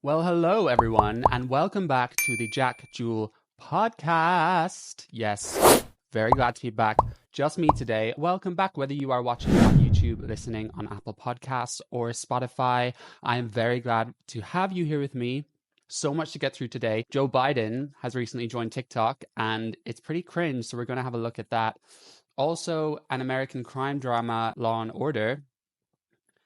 Well, hello everyone, and welcome back to the Jack Jewell podcast. Yes, very glad to be back. Just me today. Welcome back, whether you are watching on YouTube, listening on Apple Podcasts, or Spotify. I am very glad to have you here with me. So much to get through today. Joe Biden has recently joined TikTok, and it's pretty cringe, so we're going to have a look at that. Also, an American crime drama, Law and Order.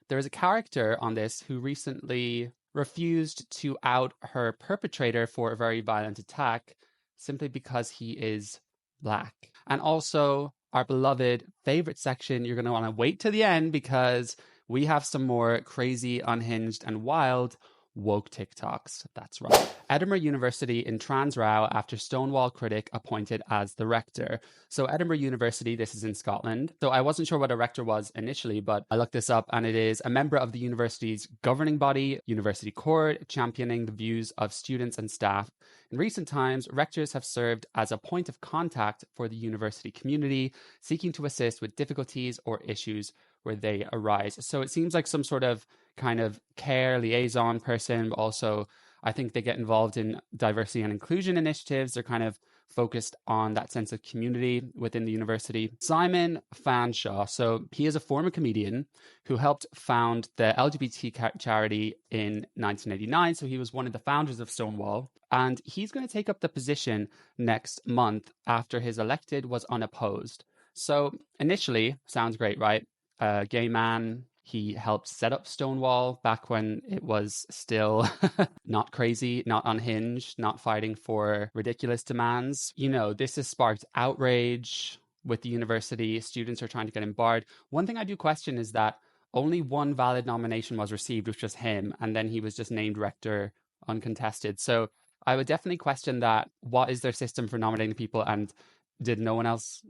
There is a character on this who recently refused to out her perpetrator for a very violent attack simply because he is black. And also, our beloved favorite section, you're going to want to wait to the end because we have some more crazy, unhinged, and wild woke TikToks. That's right. Edinburgh University in trans row after Stonewall critic appointed as the rector. So Edinburgh University, this is in Scotland. So I wasn't sure what a rector was initially, but I looked this up and it is a member of the university's governing body, University Court, championing the views of students and staff. In recent times, rectors have served as a point of contact for the university community, seeking to assist with difficulties or issues where they arise. So it seems like some sort of kind of care liaison person, but also I think they get involved in diversity and inclusion initiatives. They're kind of focused on that sense of community within the university. Simon Fanshawe. So he is a former comedian who helped found the LGBT charity in 1989. So he was one of the founders of Stonewall. And he's going to take up the position next month after his elected was unopposed. So initially, sounds great, right? A gay man. He helped set up Stonewall back when it was still not crazy, not unhinged, not fighting for ridiculous demands. You know, this has sparked outrage with the university. Students are trying to get him barred. One thing I do question is that only one valid nomination was received, which was him, and then he was just named rector uncontested. So I would definitely question that. What is their system for nominating people, and did no one else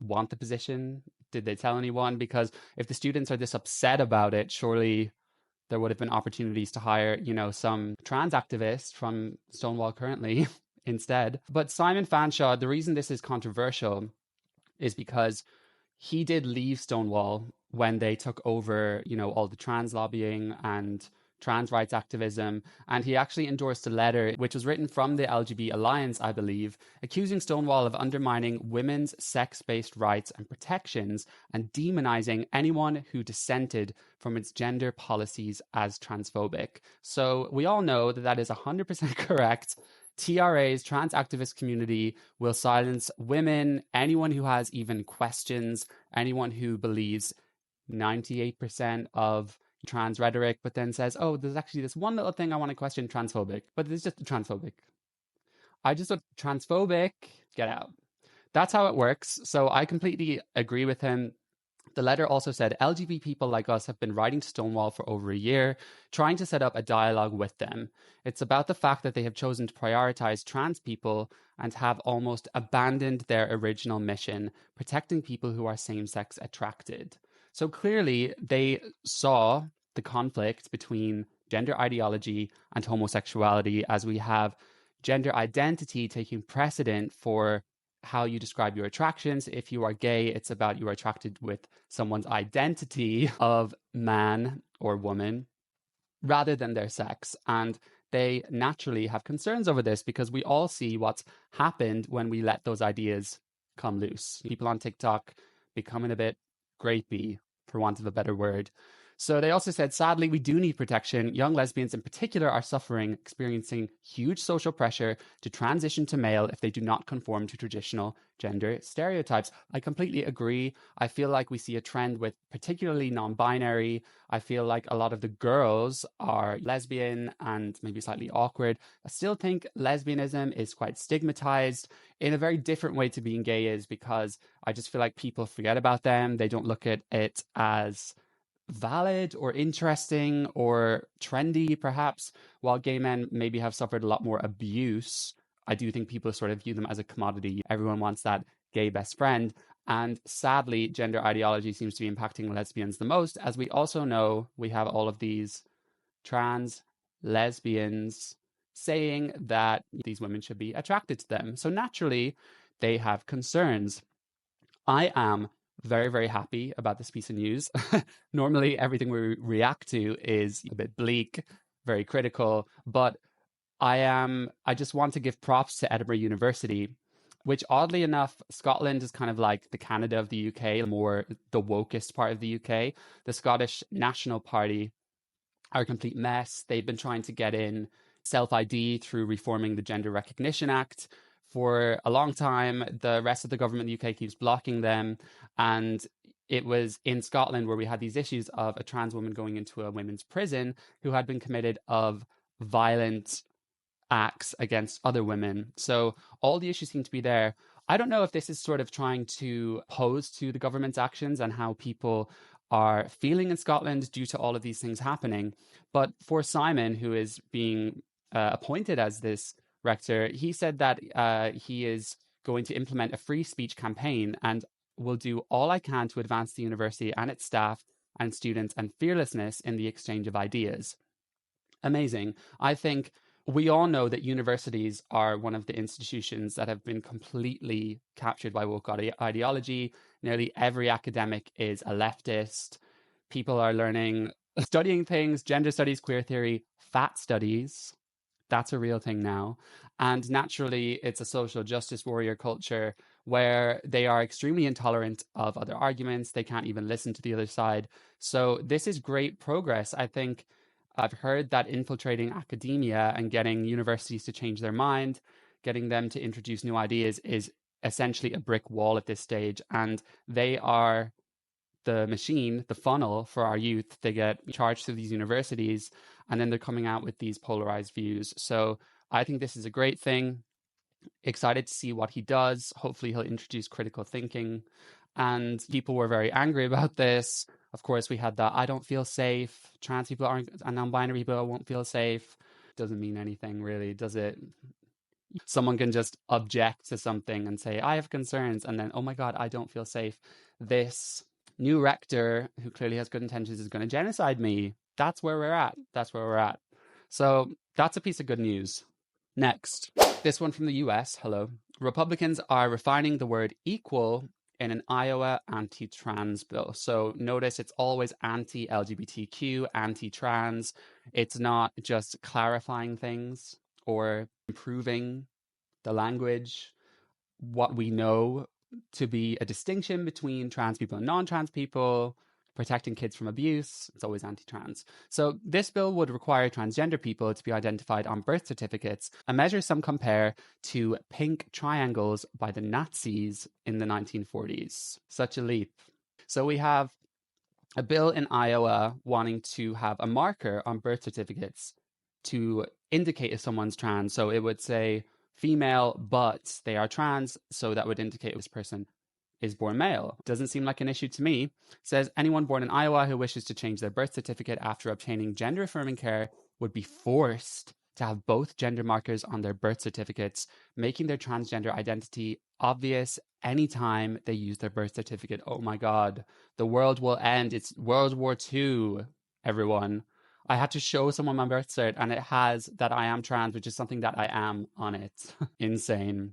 want the position? Did they tell anyone? Because if the students are this upset about it, surely there would have been opportunities to hire, you know, some trans activists from Stonewall currently instead. But Simon Fanshawe, the reason this is controversial is because he did leave Stonewall when they took over, you know, all the trans lobbying and trans rights activism. And he actually endorsed a letter, which was written from the LGBT Alliance, I believe, accusing Stonewall of undermining women's sex-based rights and protections and demonizing anyone who dissented from its gender policies as transphobic. So we all know that that is 100% correct. TRA's trans activist community will silence women, anyone who has even questions, anyone who believes 98% of trans rhetoric, but then says, oh, there's actually this one little thing I want to question, transphobic, but it's just transphobic. I just thought transphobic, get out. That's how it works. So I completely agree with him. The letter also said LGBT people like us have been writing to Stonewall for over a year, trying to set up a dialogue with them. It's about the fact that they have chosen to prioritize trans people and have almost abandoned their original mission, protecting people who are same-sex attracted. So clearly they saw the conflict between gender ideology and homosexuality, as we have gender identity taking precedent for how you describe your attractions. If you are gay, it's about you are attracted with someone's identity of man or woman rather than their sex. And they naturally have concerns over this because we all see what's happened when we let those ideas come loose. People on TikTok becoming a bit grapey, for want of a better word. So they also said, sadly, we do need protection. Young lesbians in particular are suffering, experiencing huge social pressure to transition to male if they do not conform to traditional gender stereotypes. I completely agree. I feel like we see a trend with particularly non-binary. I feel like a lot of the girls are lesbian and maybe slightly awkward. I still think lesbianism is quite stigmatized in a very different way to being gay is, because I just feel like people forget about them. They don't look at it as valid or interesting or trendy, perhaps, while gay men maybe have suffered a lot more abuse. I do think people sort of view them as a commodity. Everyone wants that gay best friend. And sadly, gender ideology seems to be impacting lesbians the most. As we also know, we have all of these trans lesbians saying that these women should be attracted to them. So naturally, they have concerns. I am very, very happy about this piece of news. Normally, everything we react to is a bit bleak. very critical. But I just want to give props to Edinburgh University, which oddly enough, Scotland is kind of like the Canada of the UK, more the wokest part of the UK. The Scottish National Party are a complete mess. They've been trying to get in self ID through reforming the Gender Recognition Act for a long time. The rest of the government in the UK keeps blocking them. And it was in Scotland where we had these issues of a trans woman going into a women's prison who had been committed of violent acts against other women. So all the issues seem to be there. I don't know if this is sort of trying to pose to the government's actions and how people are feeling in Scotland due to all of these things happening. But for Simon, who is being appointed as this rector, he said that he is going to implement a free speech campaign and will do all I can to advance the university and its staff and students and fearlessness in the exchange of ideas. Amazing. I think we all know that universities are one of the institutions that have been completely captured by woke ideology. Nearly every academic is a leftist. People are studying things, gender studies, queer theory, fat studies. That's a real thing now. And naturally, it's a social justice warrior culture where they are extremely intolerant of other arguments. They can't even listen to the other side. So this is great progress. I think I've heard that infiltrating academia and getting universities to change their mind, getting them to introduce new ideas is essentially a brick wall at this stage. And they are the machine, the funnel for our youth. They get charged to these universities and then they're coming out with these polarized views. So I think this is a great thing. Excited to see what he does. Hopefully he'll introduce critical thinking. And people were very angry about this. Of course, we had that I don't feel safe. Trans people aren't, and non-binary people won't feel safe. Doesn't mean anything really, does it? Someone can just object to something and say, I have concerns. And then, oh my God, I don't feel safe. This new rector, who clearly has good intentions, is going to genocide me. That's where we're at. That's where we're at. So that's a piece of good news. Next, this one from the US. Hello. Republicans are refining the word equal in an Iowa anti-trans bill. So notice it's always anti-LGBTQ, anti-trans. It's not just clarifying things or improving the language. What we know to be a distinction between trans people and non-trans people, protecting kids from abuse, it's always anti-trans. So this bill would require transgender people to be identified on birth certificates, a measure some compare to pink triangles by the Nazis in the 1940s. Such a leap. So we have a bill in Iowa wanting to have a marker on birth certificates to indicate if someone's trans. So it would say female, but they are trans, so that would indicate this person is born male. Doesn't seem like an issue to me. It says anyone born in Iowa who wishes to change their birth certificate after obtaining gender affirming care would be forced to have both gender markers on their birth certificates, making their transgender identity obvious anytime they use their birth certificate. Oh my God, the world will end. It's World War II, everyone. I had to show someone my birth cert and it has that I am trans, which is something that I am on it. Insane.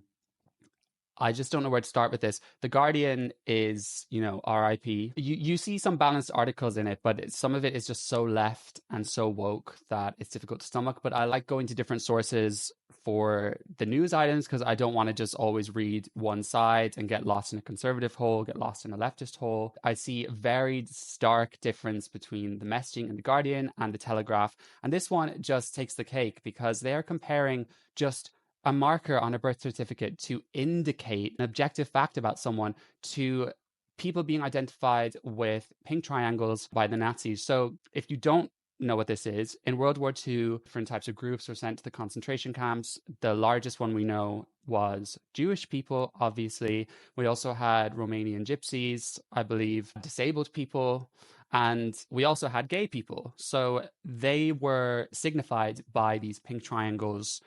I just don't know where to start with this. The Guardian is, RIP. You see some balanced articles in it, but some of it is just so left and so woke that it's difficult to stomach. But I like going to different sources for the news items because I don't want to just always read one side and get lost in a conservative hole, get lost in a leftist hole. I see a very stark difference between the messaging in the Guardian and the Telegraph. And this one just takes the cake because they are comparing just a marker on a birth certificate to indicate an objective fact about someone to people being identified with pink triangles by the Nazis. So if you don't know what this is, in World War II, different types of groups were sent to the concentration camps. The largest one we know was Jewish people, obviously. We also had Romanian gypsies, I believe, disabled people, and we also had gay people. So they were signified by these pink triangles.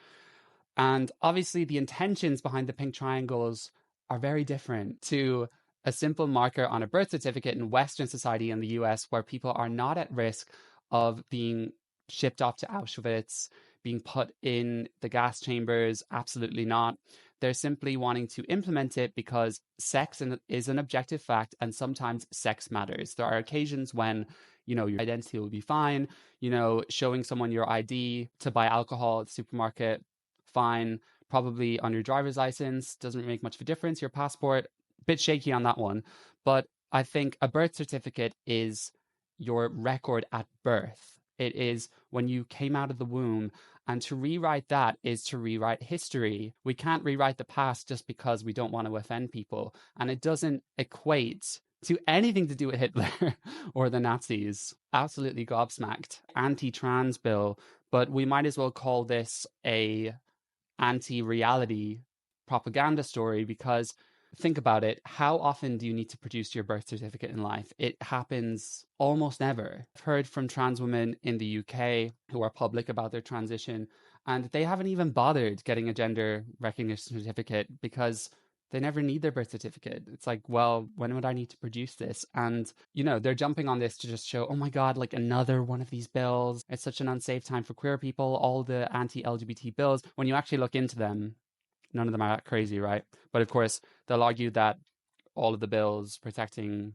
And obviously the intentions behind the pink triangles are very different to a simple marker on a birth certificate in Western society in the US, where people are not at risk of being shipped off to Auschwitz, being put in the gas chambers. Absolutely not. They're simply wanting to implement it because sex is an objective fact, and sometimes sex matters. There are occasions when your identity will be fine. Showing someone your ID to buy alcohol at the supermarket, fine. Probably on your driver's license, doesn't make much of a difference. Your passport, bit shaky on that one. But I think a birth certificate is your record at birth. It is when you came out of the womb. And to rewrite that is to rewrite history. We can't rewrite the past just because we don't want to offend people. And it doesn't equate to anything to do with Hitler or the Nazis. Absolutely gobsmacked. Anti-trans bill, but we might as well call this a anti-reality propaganda story, because think about it. How often do you need to produce your birth certificate in life? It happens almost never. I've heard from trans women in the UK who are public about their transition, and they haven't even bothered getting a gender recognition certificate because they never need their birth certificate. It's like, well, when would I need to produce this? And, they're jumping on this to just show, oh my God, like another one of these bills. It's such an unsafe time for queer people, all the anti-LGBT bills. When you actually look into them, none of them are that crazy, right? But of course, they'll argue that all of the bills protecting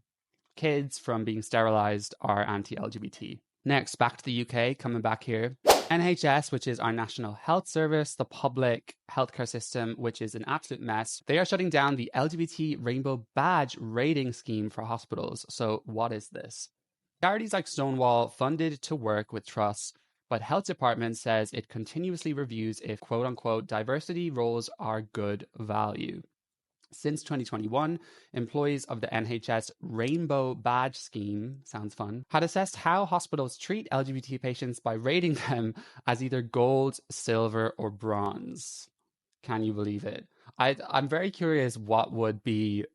kids from being sterilized are anti-LGBT. Next, back to the UK, coming back here. NHS, which is our National Health Service, the public healthcare system, which is an absolute mess. They are shutting down the LGBT Rainbow Badge rating scheme for hospitals. So what is this? Charities like Stonewall funded to work with trusts, but health department says it continuously reviews if quote unquote diversity roles are good value. Since 2021, employees of the NHS Rainbow Badge scheme, sounds fun, had assessed how hospitals treat LGBT patients by rating them as either gold, silver, or bronze. Can you believe it? I'm very curious what would be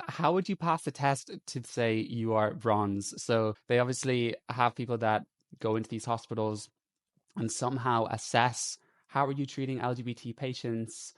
how would you pass the test to say you are bronze? So they obviously have people that go into these hospitals and somehow assess how are you treating LGBT patients,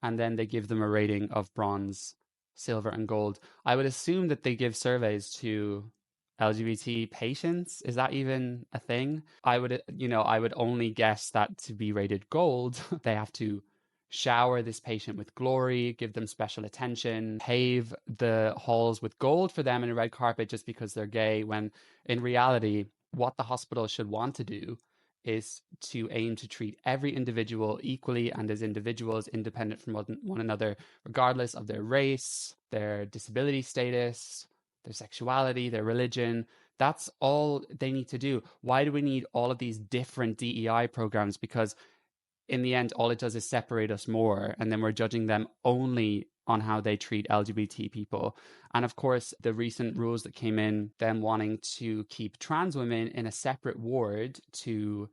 and then they give them a rating of bronze, silver, and gold. I would assume that they give surveys to LGBT patients. Is that even a thing? I would only guess that to be rated gold, they have to shower this patient with glory, give them special attention, pave the halls with gold for them in a red carpet just because they're gay, when in reality, what the hospital should want to do is to aim to treat every individual equally and as individuals independent from one another, regardless of their race, their disability status, their sexuality, their religion. That's all they need to do. Why do we need all of these different DEI programs? Because in the end, all it does is separate us more, and then we're judging them only on how they treat LGBT people. And of course, the recent rules that came in, them wanting to keep trans women in a separate ward to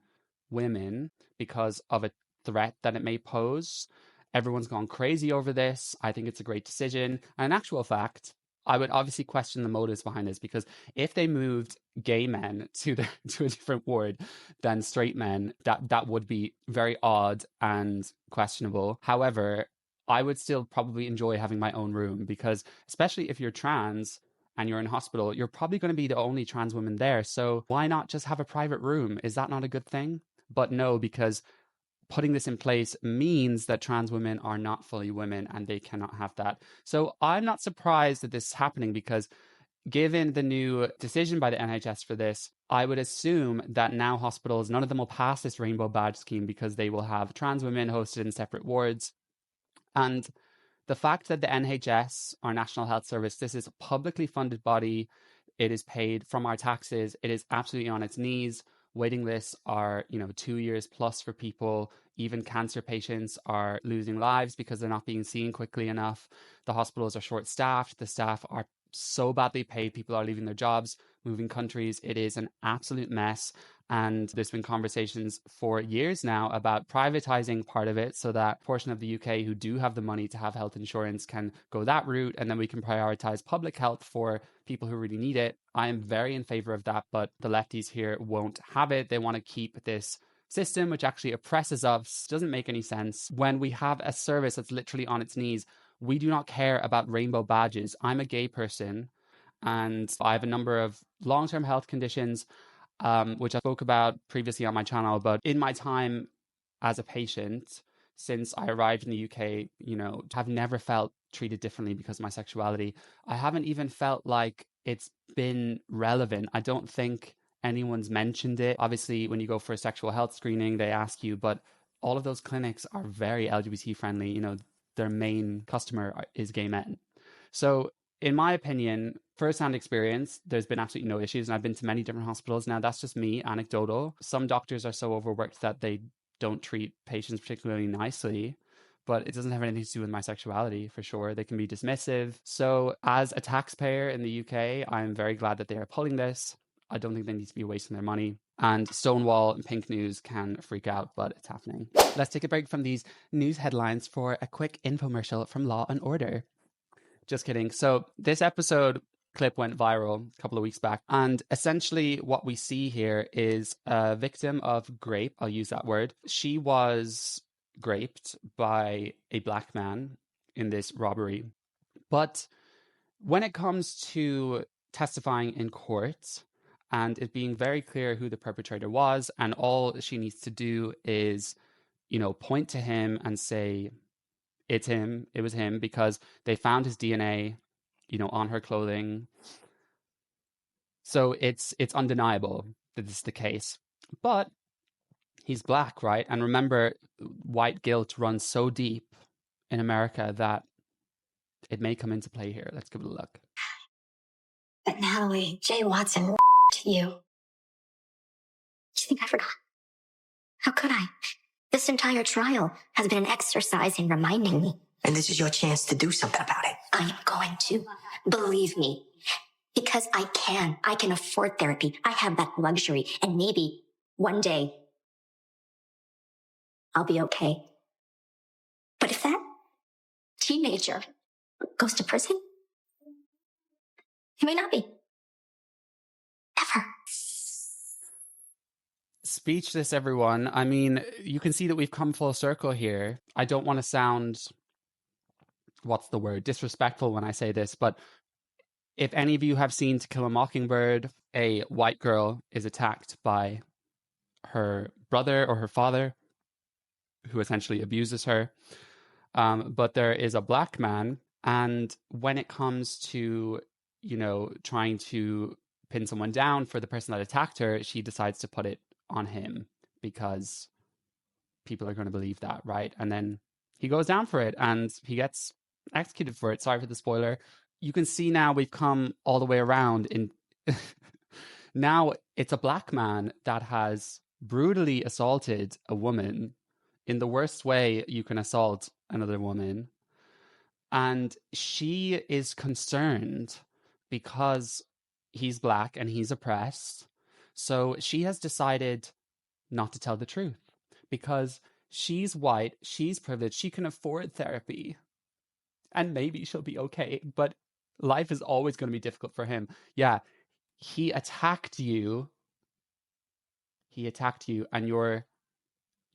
women because of a threat that it may pose. Everyone's gone crazy over this. I think it's a great decision. And in actual fact, I would obviously question the motives behind this, because if they moved gay men to a different ward than straight men, that would be very odd and questionable. However, I would still probably enjoy having my own room, because especially if you're trans and you're in hospital, you're probably going to be the only trans woman there. So why not just have a private room? Is that not a good thing? But no, because putting this in place means that trans women are not fully women and they cannot have that. So I'm not surprised that this is happening, because given the new decision by the NHS for this, I would assume that now hospitals, none of them will pass this Rainbow Badge scheme because they will have trans women hosted in separate wards. And the fact that the NHS, our National Health Service, this is a publicly funded body, it is paid from our taxes, it is absolutely on its knees. Waiting lists are, 2 years plus for people. Even cancer patients are losing lives because they're not being seen quickly enough. The hospitals are short-staffed. The staff are so badly paid. People are leaving their jobs, moving countries. It is an absolute mess. And there's been conversations for years now about privatizing part of it so that portion of the UK who do have the money to have health insurance can go that route, and then we can prioritize public health for people who really need it. I am very in favor of that, but the lefties here won't have it. They want to keep this system, which actually oppresses us. Doesn't make any sense. When we have a service that's literally on its knees, we do not care about rainbow badges. I'm a gay person and I have a number of long-term health conditions, which I spoke about previously on my channel. But in my time as a patient, since I arrived in the UK, have never felt treated differently because of my sexuality. I haven't even felt like it's been relevant. I don't think anyone's mentioned it. Obviously, when you go for a sexual health screening, they ask you, but all of those clinics are very LGBT friendly. Their main customer is gay men. So, in my opinion, first-hand experience, there's been absolutely no issues, and I've been to many different hospitals. Now, that's just me, anecdotal. Some doctors are so overworked that they don't treat patients particularly nicely, but it doesn't have anything to do with my sexuality for sure. They can be dismissive. So, as a taxpayer in the UK, I'm very glad that they are pulling this. I don't think they need to be wasting their money. And Stonewall and Pink News can freak out, but it's happening. Let's take a break from these news headlines for a quick infomercial from Law and Order. Just kidding. So this episode clip went viral a couple of weeks back. And essentially what we see here is a victim of grape. I'll use that word. She was graped by a black man in this robbery. But when it comes to testifying in court and it being very clear who the perpetrator was, and all she needs to do is, point to him and say, it's him, it was him, because they found his DNA, on her clothing. So it's undeniable that this is the case. But he's black, right? And remember, white guilt runs so deep in America that it may come into play here. Let's give it a look. But Natalie, Jay Watson to you. You think I forgot? How could I? This entire trial has been an exercise in reminding me. And this is your chance to do something about it. I am going to. Believe me. Because I can. I can afford therapy. I have that luxury. And maybe one day I'll be okay. But if that teenager goes to prison, he may not be. Ever. Speechless, everyone. I mean, you can see that we've come full circle here. I don't want to sound, what's the word, disrespectful when I say this, but if any of you have seen To Kill a Mockingbird, a white girl is attacked by her brother or her father, who essentially abuses her. But there is a black man, and when it comes to, trying to pin someone down for the person that attacked her, she decides to put it on him because people are going to believe that, right? And then he goes down for it and he gets executed for it. Sorry for the spoiler. You can see now we've come all the way around in now it's a black man that has brutally assaulted a woman in the worst way you can assault another woman. And she is concerned because he's black and he's oppressed. So she has decided not to tell the truth because she's white, she's privileged, she can afford therapy. And maybe she'll be okay, but life is always going to be difficult for him. Yeah, he attacked you. He attacked you, and you're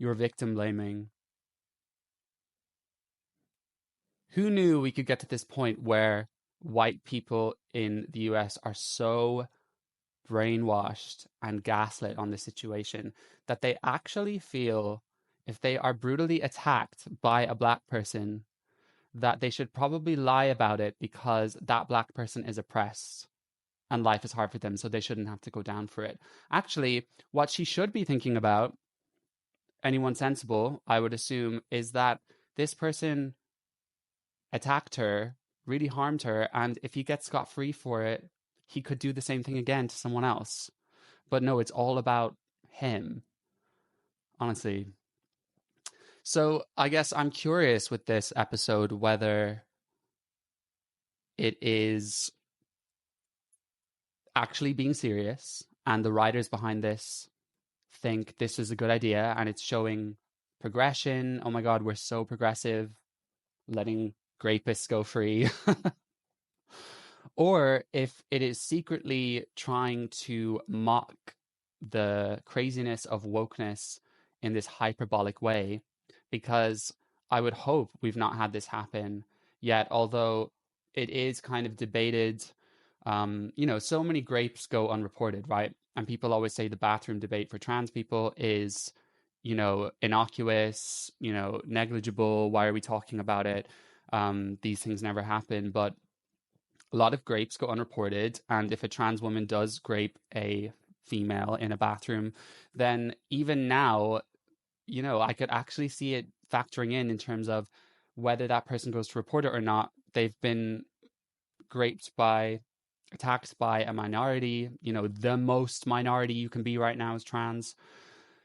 victim blaming. Who knew we could get to this point where white people in the US are so brainwashed and gaslit on the situation that they actually feel if they are brutally attacked by a black person that they should probably lie about it because that black person is oppressed and life is hard for them, so they shouldn't have to go down for it. Actually, what she should be thinking about, anyone sensible, I would assume, is that this person attacked her, really harmed her, and if he gets scot-free for it, he could do the same thing again to someone else. But no, it's all about him, honestly. So I guess I'm curious with this episode whether it is actually being serious and the writers behind this think this is a good idea and it's showing progression. Oh my God, we're so progressive, letting grapists go free. Or if it is secretly trying to mock the craziness of wokeness in this hyperbolic way, because I would hope we've not had this happen yet, although it is kind of debated. So many grapes go unreported, right? And people always say the bathroom debate for trans people is, innocuous, negligible. Why are we talking about it? These things never happen. But a lot of grapes go unreported. And if a trans woman does grape a female in a bathroom, then even now, I could actually see it factoring in terms of whether that person goes to report it or not. They've been attacked by a minority, the most minority you can be right now is trans.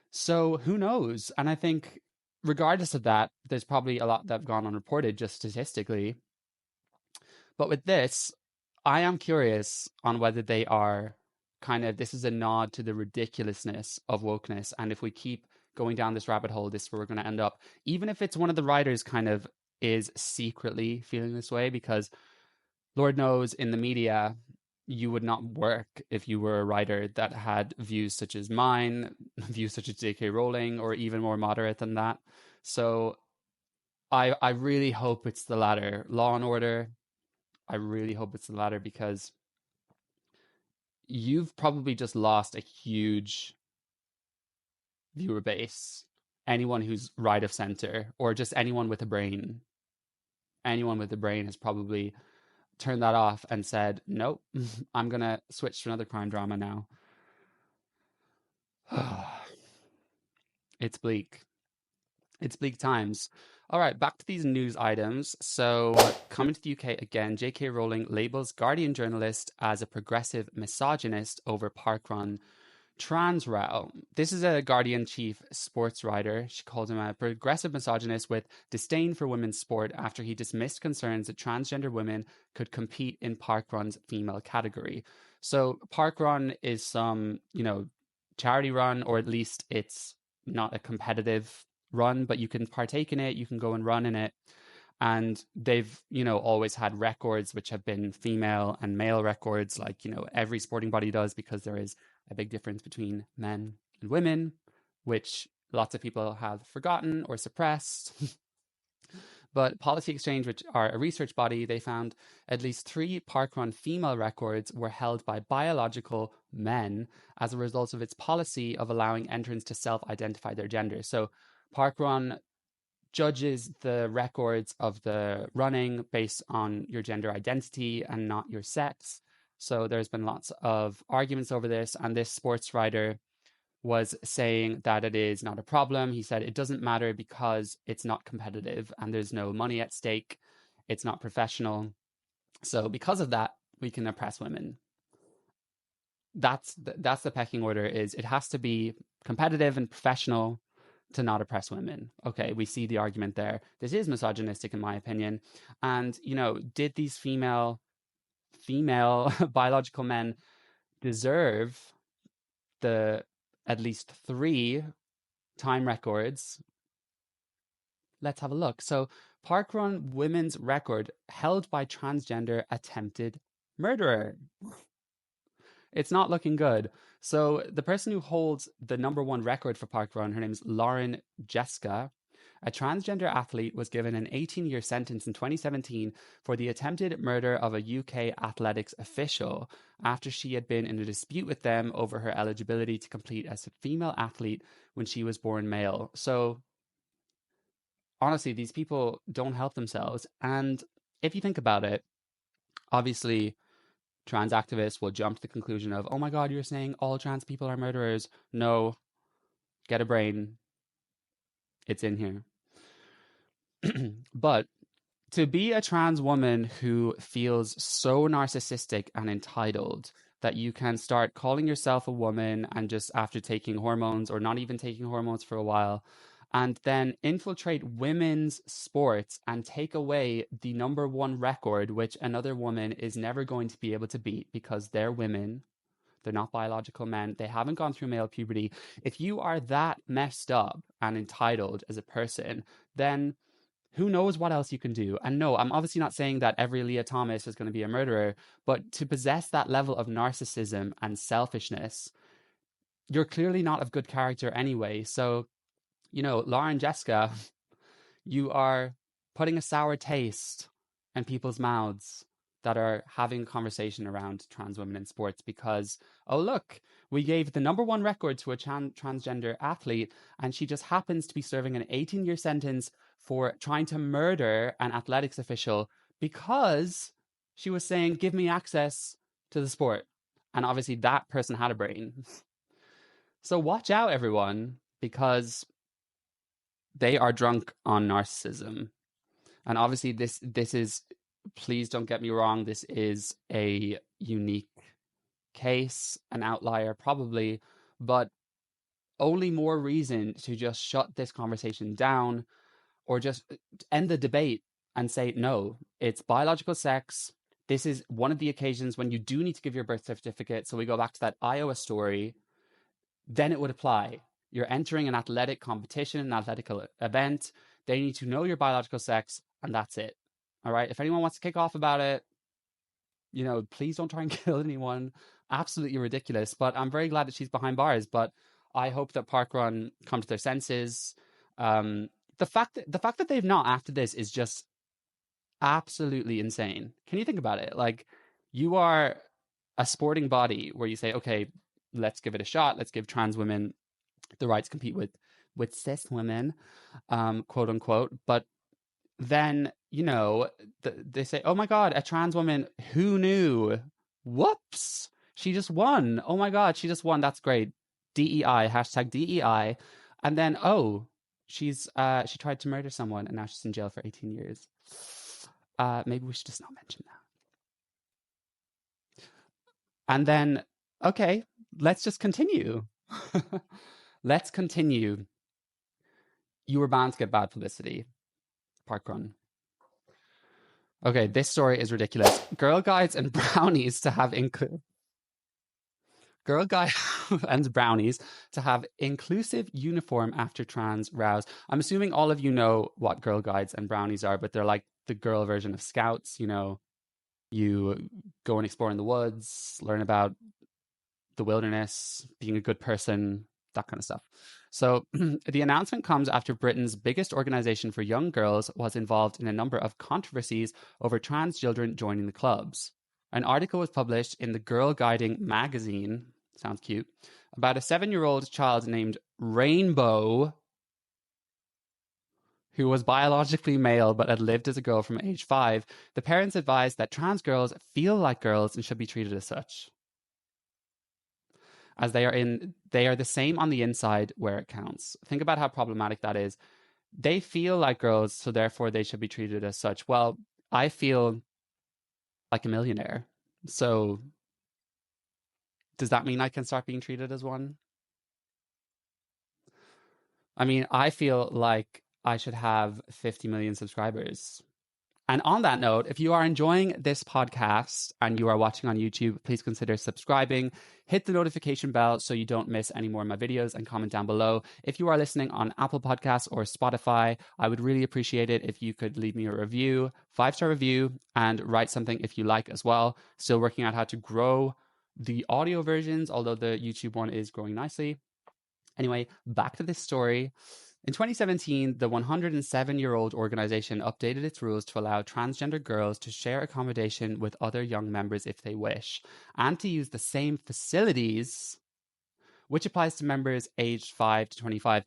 So who knows? And I think regardless of that, there's probably a lot that have gone unreported just statistically. But with this, I am curious on whether they are this is a nod to the ridiculousness of wokeness. And if we keep going down this rabbit hole, this is where we're going to end up. Even if it's one of the writers is secretly feeling this way, because Lord knows in the media, you would not work if you were a writer that had views such as mine, views such as J.K. Rowling, or even more moderate than that. So I really hope it's the latter. Law and Order, I really hope it's the latter, because you've probably just lost a huge viewer base. Anyone who's right of center, or just anyone with a brain. Anyone with a brain has probably turned that off and said, nope, I'm going to switch to another crime drama now. It's bleak. It's bleak times. All right, back to these news items. So, coming to the UK again, J.K. Rowling labels Guardian journalist as a progressive misogynist over Parkrun trans row. This is a Guardian chief sports writer. She called him a progressive misogynist with disdain for women's sport after he dismissed concerns that transgender women could compete in Parkrun's female category. So Parkrun is some, charity run, or at least it's not a competitive run, but you can partake in it, you can go and run in it. And they've, always had records which have been female and male records, like, every sporting body does, because there is a big difference between men and women, which lots of people have forgotten or suppressed. But Policy Exchange, which are a research body, they found at least 3 Parkrun female records were held by biological men as a result of its policy of allowing entrants to self-identify their gender. So Parkrun judges the records of the running based on your gender identity and not your sex. So there's been lots of arguments over this, and this sports writer was saying that it is not a problem. He said it doesn't matter because it's not competitive and there's no money at stake. It's not professional. So because of that, we can oppress women. That's the pecking order. Is it has to be competitive and professional to not oppress women. Okay, we see the argument there. This is misogynistic in my opinion. And, did these female biological men deserve the at least 3 time records? Let's have a look. So Parkrun women's record held by transgender attempted murderer. It's not looking good. So the person who holds the #1 record for Parkrun, her name is Lauren Jeska, a transgender athlete, was given an 18-year sentence in 2017 for the attempted murder of a UK athletics official after she had been in a dispute with them over her eligibility to compete as a female athlete when she was born male. So honestly, these people don't help themselves. And if you think about it, obviously trans activists will jump to the conclusion of, oh my God, you're saying all trans people are murderers. No, get a brain. It's in here. But to be a trans woman who feels so narcissistic and entitled that you can start calling yourself a woman and just after taking hormones or not even taking hormones for a while, and then infiltrate women's sports and take away the #1 record, which another woman is never going to be able to beat because they're women. They're not biological men. They haven't gone through male puberty. If you are that messed up and entitled as a person, then who knows what else you can do? And no, I'm obviously not saying that every Leah Thomas is going to be a murderer, but to possess that level of narcissism and selfishness, you're clearly not of good character anyway. So, Lauren Jessica, you are putting a sour taste in people's mouths that are having a conversation around trans women in sports because, oh, look, We gave the #1 record to a transgender athlete, and she just happens to be serving an 18-year sentence for trying to murder an athletics official because she was saying, give me access to the sport. And obviously that person had a brain. So watch out, everyone, because they are drunk on narcissism. And obviously this is, please don't get me wrong, this is a unique case, an outlier probably, but only more reason to just shut this conversation down or just end the debate and say, no, it's biological sex. This is one of the occasions when you do need to give your birth certificate. So we go back to that Iowa story, then it would apply. You're entering an athletic competition, an athletic event. They need to know your biological sex, and that's it. All right. If anyone wants to kick off about it, please don't try and kill anyone. Absolutely ridiculous. But I'm very glad that she's behind bars. But I hope that Parkrun come to their senses. The fact that they've not acted this is just absolutely insane. Can you think about it? Like, you are a sporting body where you say, okay, let's give it a shot. Let's give trans women the right to compete with cis women, quote unquote. But then, they say, oh my God, a trans woman, who knew? Whoops, she just won. Oh my God, she just won. That's great. DEI, #DEI. And then, she tried to murder someone and now she's in jail for 18 years. Maybe we should just not mention that. And then, okay, let's just continue. Let's continue. You were bound to get bad publicity, Parkrun. Okay, this story is ridiculous. Girl Guides and Brownies to have Girl Guides and Brownies to have inclusive uniform after trans rows. I'm assuming all of you know what Girl Guides and Brownies are, but they're like the girl version of Scouts. You go and explore in the woods, learn about the wilderness, being a good person, that kind of stuff. So the announcement comes after Britain's biggest organization for young girls was involved in a number of controversies over trans children joining the clubs. An article was published in the Girl Guiding magazine, sounds cute, about a 7-year-old child named Rainbow, who was biologically male but had lived as a girl from age 5. The parents advised that trans girls feel like girls and should be treated as such, as they are the same on the inside where it counts. Think about how problematic that is. They feel like girls, so therefore they should be treated as such. Well, I feel like a millionaire. So does that mean I can start being treated as one? I mean, I feel like I should have 50 million subscribers. And on that note, if you are enjoying this podcast and you are watching on YouTube, please consider subscribing. Hit the notification bell so you don't miss any more of my videos, and comment down below. If you are listening on Apple Podcasts or Spotify, I would really appreciate it if you could leave me a review, 5-star review, and write something if you like as well. Still working out how to grow the audio versions, although the YouTube one is growing nicely. Anyway, back to this story. In 2017, the 107-year-old organization updated its rules to allow transgender girls to share accommodation with other young members if they wish, and to use the same facilities, which applies to members aged 5 to 25.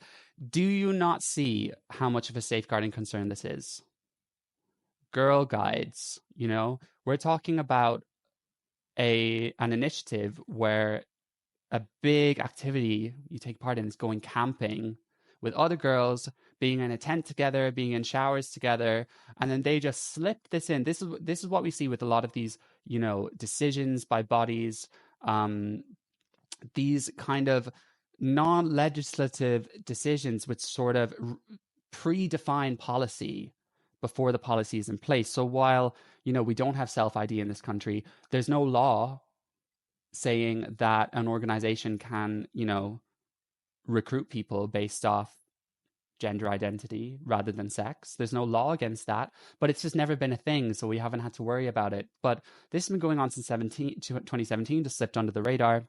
Do you not see how much of a safeguarding concern this is? Girl Guides, we're talking about an initiative where a big activity you take part in is going camping with other girls, being in a tent together, being in showers together, and then they just slip this in. This is what we see with a lot of these, decisions by bodies, these kind of non-legislative decisions which sort of predefine policy before the policy is in place. So while, we don't have self-ID in this country, there's no law saying that an organization can, recruit people based off gender identity rather than sex. There's no law against that, but it's just never been a thing, so we haven't had to worry about it. But this has been going on since 2017, just slipped under the radar.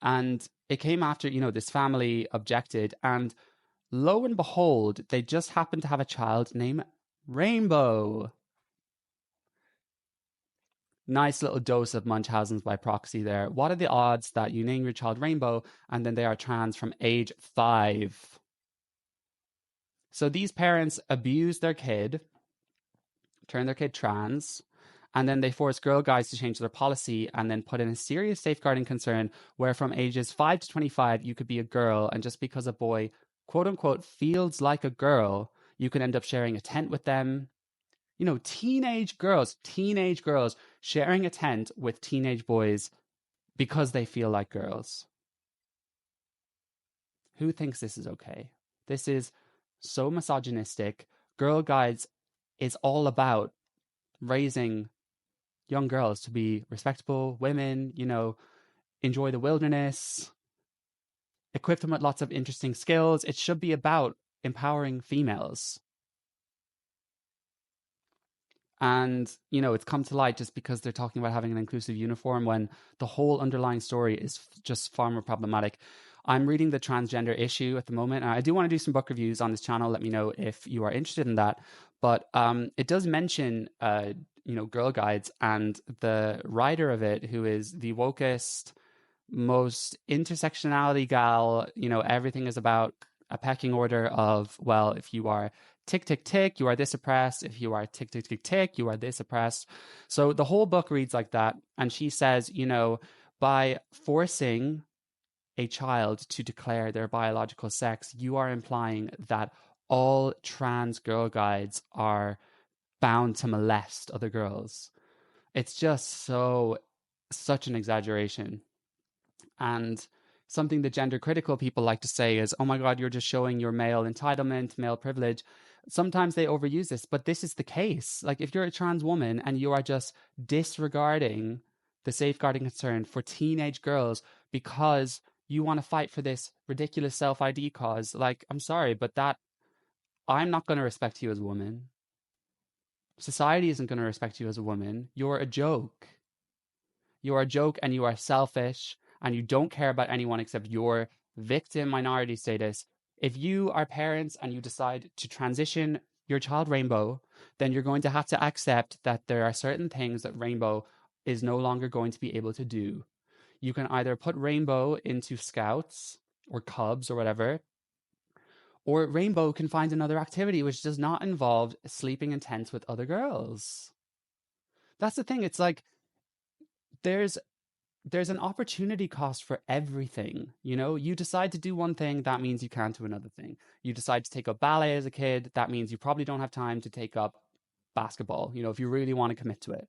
And it came after, this family objected, and lo and behold, they just happened to have a child named Rainbow. Nice little dose of Munchausen's by proxy there. What are the odds that you name your child Rainbow and then they are trans from age 5? So these parents abuse their kid, turn their kid trans, and then they force Girl Guides to change their policy and then put in a serious safeguarding concern where from ages 5 to 25, you could be a girl. And just because a boy, quote unquote, feels like a girl, you can end up sharing a tent with them. You know, teenage girls sharing a tent with teenage boys because they feel like girls. Who thinks this is okay? This is so misogynistic. Girl Guides is all about raising young girls to be respectable women, you know, enjoy the wilderness, equip them with lots of interesting skills. It should be about empowering females. And, you know, it's come to light just because they're talking about having an inclusive uniform when the whole underlying story is just far more problematic. I'm reading the transgender issue at the moment. And I do want to do some book reviews on this channel. Let me know if you are interested in that. But it does mention, you know, Girl Guides, and the writer of it, who is the wokest, most intersectionality gal. You know, everything is about a pecking order of, well, if you are tick, tick, tick, you are this oppressed. If you are tick, tick, tick, tick, you are this oppressed. So the whole book reads like that. And she says, you know, by forcing a child to declare their biological sex, you are implying that all trans Girl Guides are bound to molest other girls. It's just such an exaggeration. And something that gender critical people like to say is, oh my God, you're just showing your male entitlement, male privilege. Sometimes they overuse this, but this is the case. Like, if you're a trans woman and you are just disregarding the safeguarding concern for teenage girls because you want to fight for this ridiculous self-ID cause, like, I'm sorry, but that, I'm not going to respect you as a woman. Society isn't going to respect you as a woman. You're a joke. You are a joke, and you are selfish, and you don't care about anyone except your victim minority status. If you are parents and you decide to transition your child Rainbow, then you're going to have to accept that there are certain things that Rainbow is no longer going to be able to do. You can either put Rainbow into Scouts or Cubs or whatever, or Rainbow can find another activity which does not involve sleeping in tents with other girls. That's the thing. It's like, there's an opportunity cost for everything. You know, you decide to do one thing, that means you can't do another thing. You decide to take up ballet as a kid, that means you probably don't have time to take up basketball, you know, if you really want to commit to it.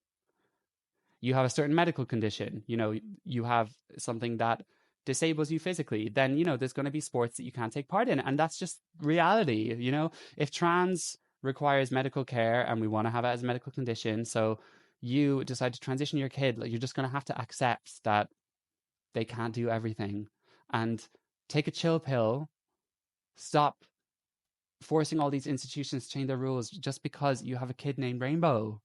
You have a certain medical condition, you know, you have something that disables you physically, then, you know, there's going to be sports that you can't take part in. And that's just reality. You know, if trans requires medical care and we want to have it as a medical condition, so you decide to transition your kid, like, you're just going to have to accept that they can't do everything, and take a chill pill. Stop forcing all these institutions to change their rules just because you have a kid named Rainbow.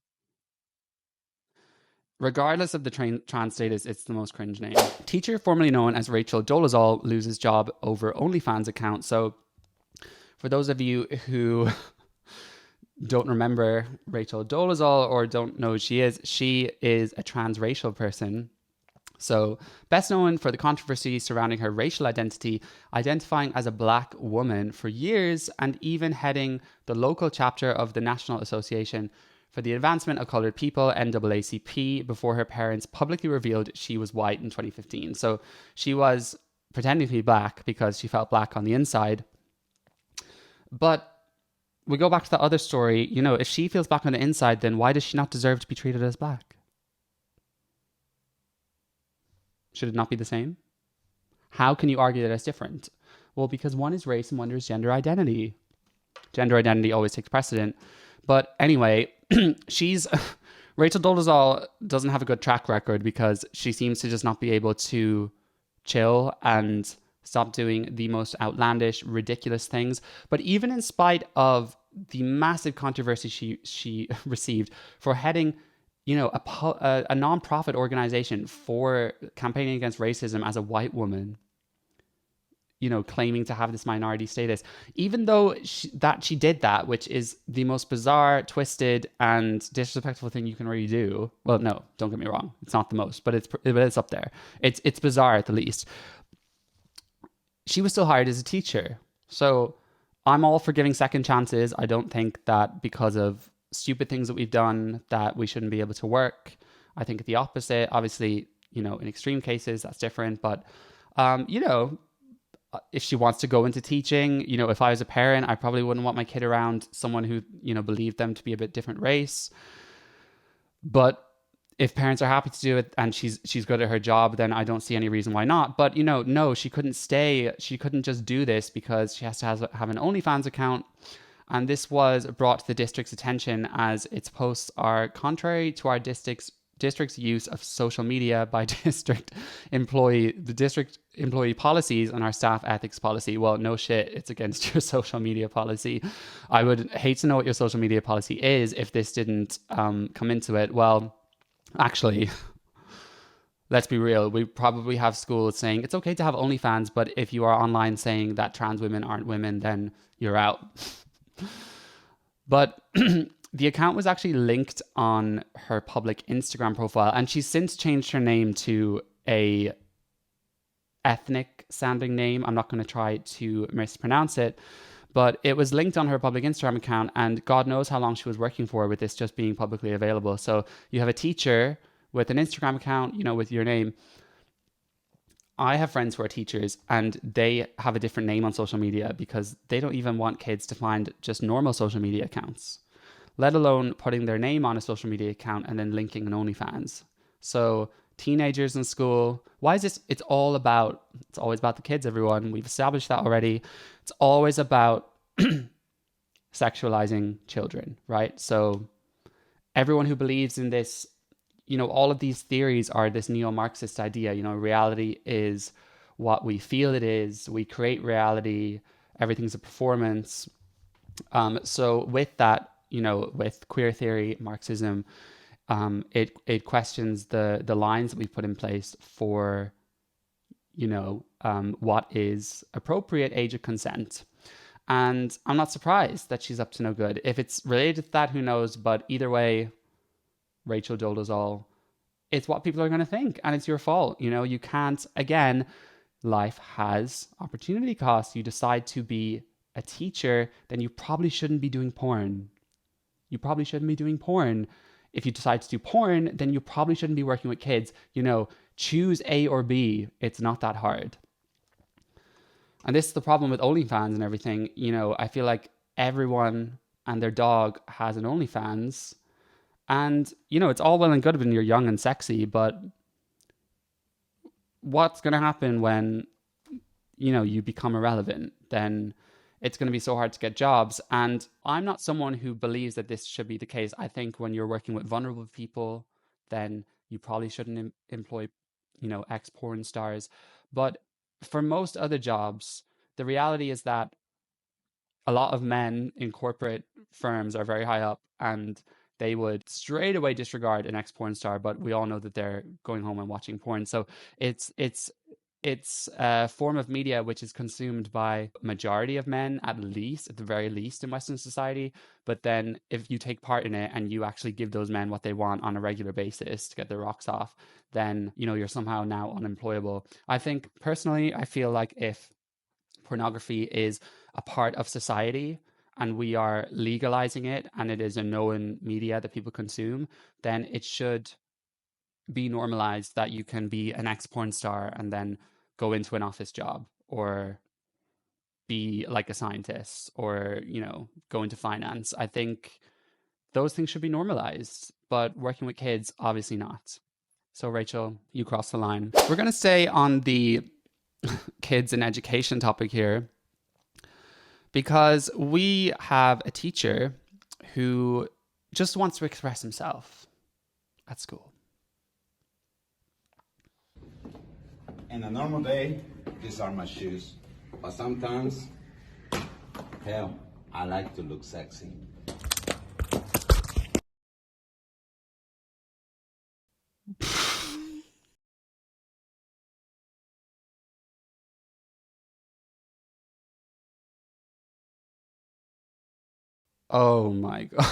Regardless of the trans status, it's the most cringe name. Teacher formerly known as Rachel Dolezal loses job over OnlyFans account. So for those of you who don't remember Rachel Dolezal or don't know who she is a transracial person. So best known for the controversy surrounding her racial identity, identifying as a Black woman for years, and even heading the local chapter of the National Association for the Advancement of Coloured People, NAACP, before her parents publicly revealed she was white in 2015. So she was pretending to be Black because she felt Black on the inside. But we go back to that other story. You know, if she feels Black on the inside, then why does she not deserve to be treated as Black? Should it not be the same? How can you argue that it's different? Well, because one is race and one is gender identity. Gender identity always takes precedent. But anyway, Rachel Dolezal doesn't have a good track record because she seems to just not be able to chill and stop doing the most outlandish, ridiculous things. But even in spite of the massive controversy she received for heading, you know, a non-profit organization for campaigning against racism as a white woman, claiming to have this minority status, even though she did that, which is the most bizarre, twisted, and disrespectful thing you can really do. Well, no, don't get me wrong, it's not the most, but it's up there. It's bizarre at the least. She was still hired as a teacher, so I'm all for giving second chances. I don't think that because of stupid things that we've done that we shouldn't be able to work. I think the opposite. Obviously, in extreme cases that's different, but if she wants to go into teaching, if I was a parent, I probably wouldn't want my kid around someone who, believed them to be a bit different race. But if parents are happy to do it and she's good at her job, then I don't see any reason why not. But, no, she couldn't stay. She couldn't just do this because she has to have an OnlyFans account. And this was brought to the district's attention as its posts are contrary to our district's use of social media by district employee policies and our staff ethics policy. Well, no shit, it's against your social media policy. I would hate to know what your social media policy is if this didn't come into it. Well, actually, let's be real. We probably have schools saying it's okay to have OnlyFans, but if you are online saying that trans women aren't women, then you're out. But the account was actually linked on her public Instagram profile, and she's since changed her name to a ethnic sounding name. I'm not going to try to mispronounce it, but it was linked on her public Instagram account, and God knows how long she was working for with this just being publicly available. So you have a teacher with an Instagram account, with your name. I have friends who are teachers and they have a different name on social media because they don't even want kids to find just normal social media accounts, let alone putting their name on a social media account and then linking an OnlyFans. So teenagers in school, why is this? It's always about the kids, everyone. We've established that already. It's always about sexualizing children, right? So everyone who believes in this, all of these theories are this neo-Marxist idea. Reality is what we feel it is. We create reality. Everything's a performance. So with that, with queer theory, Marxism, it questions the lines that we've put in place for, what is appropriate age of consent. And I'm not surprised that she's up to no good. If it's related to that, who knows? But either way, Rachel Dolezal, it's what people are going to think, and it's your fault. You can't, again, life has opportunity costs. You decide to be a teacher, then you probably shouldn't be doing porn. If you decide to do porn, then you probably shouldn't be working with kids. Choose A or B. It's not that hard. And this is the problem with OnlyFans and everything. I feel like everyone and their dog has an OnlyFans. And, it's all well and good when you're young and sexy, but what's going to happen when, you become irrelevant? Then it's going to be so hard to get jobs. And I'm not someone who believes that this should be the case. I think when you're working with vulnerable people, then you probably shouldn't employ, ex-porn stars. But for most other jobs, the reality is that a lot of men in corporate firms are very high up and they would straight away disregard an ex-porn star, but we all know that they're going home and watching porn. So it's a form of media which is consumed by majority of men, at the very least in Western society. But then if you take part in it and you actually give those men what they want on a regular basis to get their rocks off, then, you're somehow now unemployable. I think personally, I feel like if pornography is a part of society and we are legalizing it and it is a known media that people consume, then it should be normalized that you can be an ex-porn star and then go into an office job or be like a scientist or, go into finance. I think those things should be normalized, but working with kids, obviously not. So Rachel, you crossed the line. We're going to stay on the kids and education topic here because we have a teacher who just wants to express himself at school. In a normal day, these are my shoes. But sometimes, hell, I like to look sexy. Oh my God.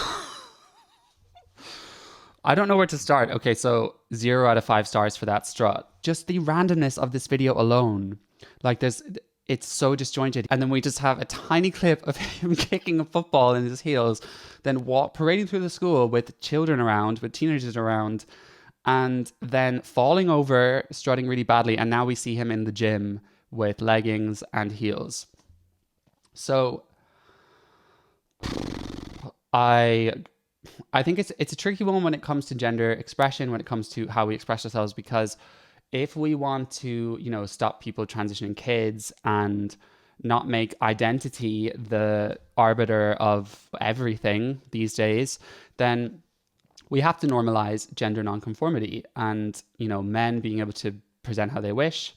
I don't know where to start. Okay, so 0 out of 5 stars for that strut. Just the randomness of this video alone. Like it's so disjointed. And then we just have a tiny clip of him kicking a football in his heels, then parading through the school with children around, with teenagers around, and then falling over, strutting really badly. And now we see him in the gym with leggings and heels. So I think it's a tricky one when it comes to gender expression, when it comes to how we express ourselves, because if we want to, stop people transitioning kids and not make identity the arbiter of everything these days, then we have to normalize gender nonconformity and, men being able to present how they wish,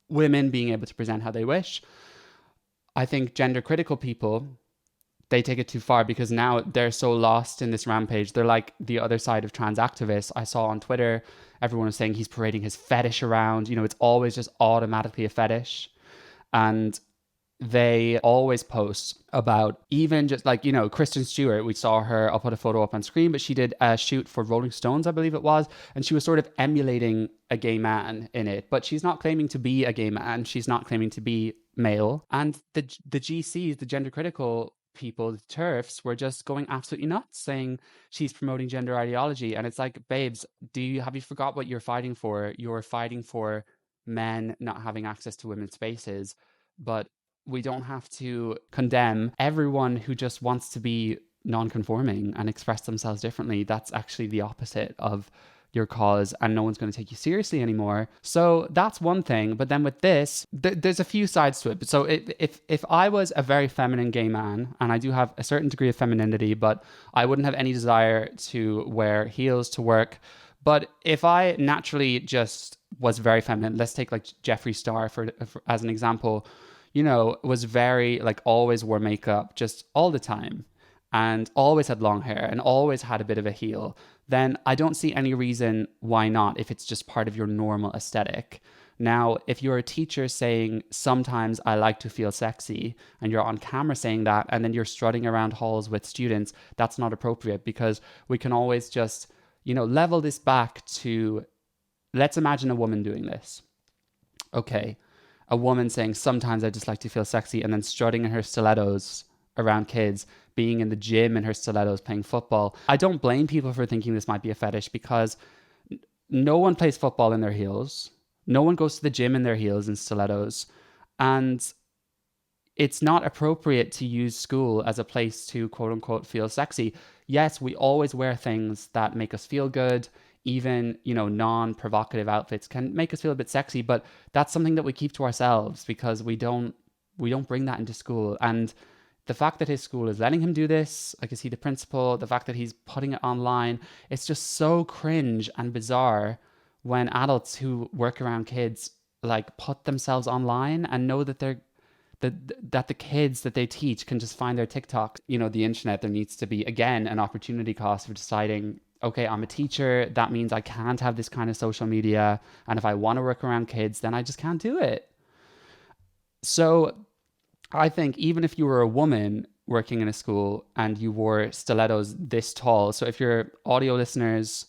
women being able to present how they wish. I think gender critical people, they take it too far because now they're so lost in this rampage. They're like the other side of trans activists. I saw on Twitter, everyone was saying he's parading his fetish around. It's always just automatically a fetish. And they always post about even just like, Kristen Stewart. We saw her, I'll put a photo up on screen, but she did a shoot for Rolling Stones, I believe it was. And she was sort of emulating a gay man in it, but she's not claiming to be a gay man. She's not claiming to be male. And the GCs, the gender critical people, the TERFs, were just going absolutely nuts, saying she's promoting gender ideology. And it's like, babes, have you forgot what you're fighting for? You're fighting for men not having access to women's spaces. But we don't have to condemn everyone who just wants to be non-conforming and express themselves differently. That's actually the opposite of your cause, and no one's going to take you seriously anymore. So that's one thing. But then with this, there's a few sides to it. So if I was a very feminine gay man, and I do have a certain degree of femininity, but I wouldn't have any desire to wear heels to work. But if I naturally just was very feminine, let's take like Jeffree Star for as an example, was very like always wore makeup just all the time and always had long hair and always had a bit of a heel, then I don't see any reason why not, if it's just part of your normal aesthetic. Now, if you're a teacher saying, sometimes I like to feel sexy, and you're on camera saying that, and then you're strutting around halls with students, that's not appropriate, because we can always just, level this back to, let's imagine a woman doing this. Okay, a woman saying, sometimes I just like to feel sexy, and then strutting in her stilettos around kids, being in the gym in her stilettos, playing football. I don't blame people for thinking this might be a fetish, because no one plays football in their heels. No one goes to the gym in their heels and stilettos. And it's not appropriate to use school as a place to quote unquote feel sexy. Yes, we always wear things that make us feel good. Even, non-provocative outfits can make us feel a bit sexy, but that's something that we keep to ourselves because we don't bring that into school. And the fact that his school is letting him do this, like, is he the principal? The fact that he's putting it online, it's just so cringe and bizarre when adults who work around kids like put themselves online and know that that the kids that they teach can just find their TikTok. The internet, there needs to be, again, an opportunity cost for deciding, okay, I'm a teacher, that means I can't have this kind of social media. And if I want to work around kids, then I just can't do it. So I think even if you were a woman working in a school and you wore stilettos this tall, so if you're audio listeners,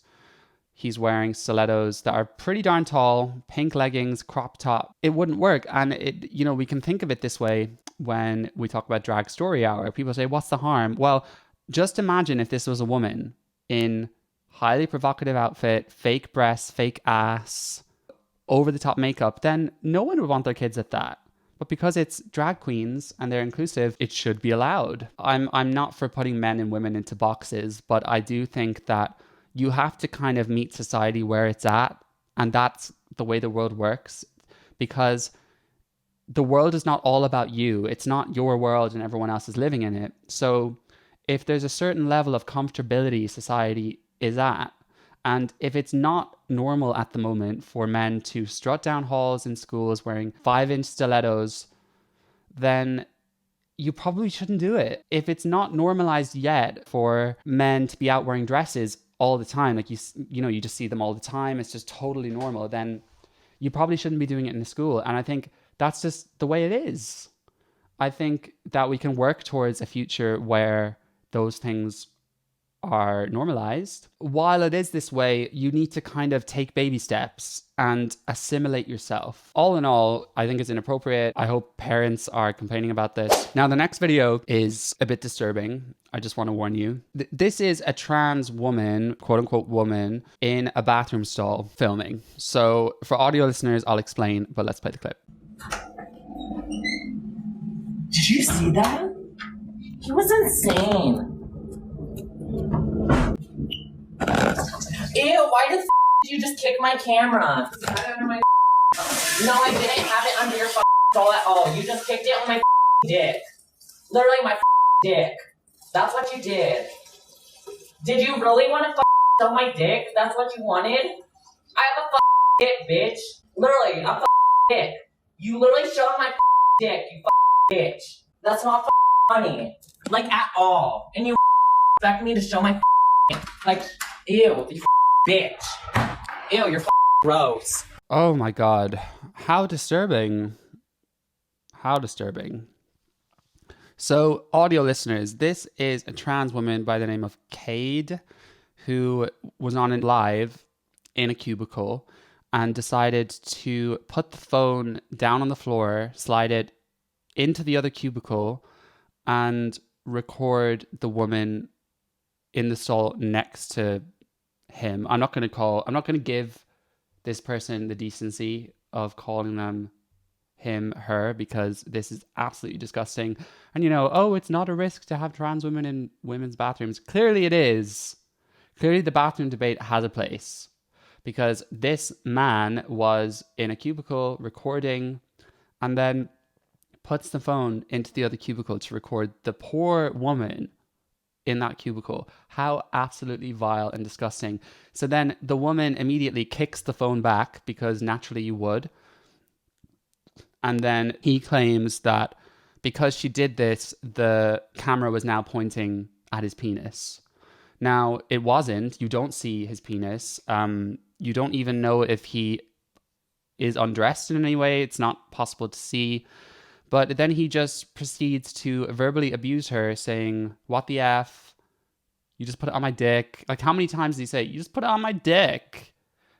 he's wearing stilettos that are pretty darn tall, pink leggings, crop top, it wouldn't work. And we can think of it this way when we talk about drag story hour. People say, what's the harm? Well, just imagine if this was a woman in highly provocative outfit, fake breasts, fake ass, over the top makeup, then no one would want their kids at that. But because it's drag queens and they're inclusive, it should be allowed. I'm not for putting men and women into boxes, but I do think that you have to kind of meet society where it's at. And that's the way the world works, because the world is not all about you. It's not your world and everyone else is living in it. So if there's a certain level of comfortability society is at, and if it's not normal at the moment for men to strut down halls in schools wearing 5-inch stilettos, then you probably shouldn't do it. If it's not normalized yet for men to be out wearing dresses all the time, like you just see them all the time, it's just totally normal, then you probably shouldn't be doing it in a school. And I think that's just the way it is. I think that we can work towards a future where those things are normalized. While it is this way, you need to kind of take baby steps and assimilate yourself. All in all, I think it's inappropriate. I hope parents are complaining about this. Now, the next video is a bit disturbing. I just want to warn you. This is a trans woman, quote unquote woman, in a bathroom stall filming. So for audio listeners, I'll explain, but let's play the clip. Did you see that? He was insane. Ew, why the did you just kick my camera? I had it under my No, I didn't have it under your doll at all. You just kicked it on my dick. Literally my dick. That's what you did. Did you really want to show my dick? That's what you wanted? I have a dick, bitch. Literally, a dick. You literally showed my dick, you bitch. That's not funny. Like, at all. And you expect me to show my like, ew, you bitch. Ew, you're gross. Oh my God. How disturbing. How disturbing. So, audio listeners, this is a trans woman by the name of Cade who was on a live in a cubicle and decided to put the phone down on the floor, slide it into the other cubicle, and record the woman in the stall next to him. I'm not going to give this person the decency of calling them him, her, because this is absolutely disgusting. And it's not a risk to have trans women in women's bathrooms. Clearly it is. Clearly the bathroom debate has a place, because this man was in a cubicle recording and then puts the phone into the other cubicle to record the poor woman in that cubicle. How absolutely vile and disgusting. So then the woman immediately kicks the phone back, because naturally you would. And then he claims that because she did this, the camera was now pointing at his penis. Now, it wasn't. You don't see his penis. You don't even know if he is undressed in any way. It's not possible to see. But then he just proceeds to verbally abuse her, saying, "What the F? You just put it on my dick." Like, how many times did he say, "You just put it on my dick?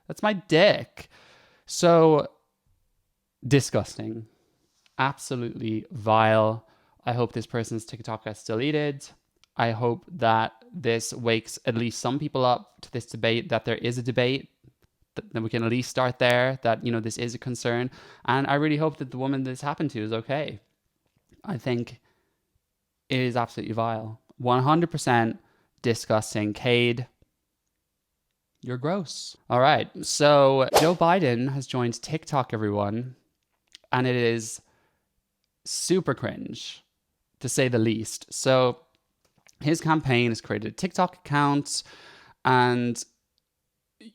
That's my dick." So disgusting. Absolutely vile. I hope this person's TikTok gets deleted. I hope that this wakes at least some people up to this debate, that there is a debate, that we can at least start there, that, this is a concern. And I really hope that the woman this happened to is okay. I think it is absolutely vile. 100% disgusting. Cade, you're gross. All right. So Joe Biden has joined TikTok, everyone. And it is super cringe, to say the least. So his campaign has created a TikTok account, and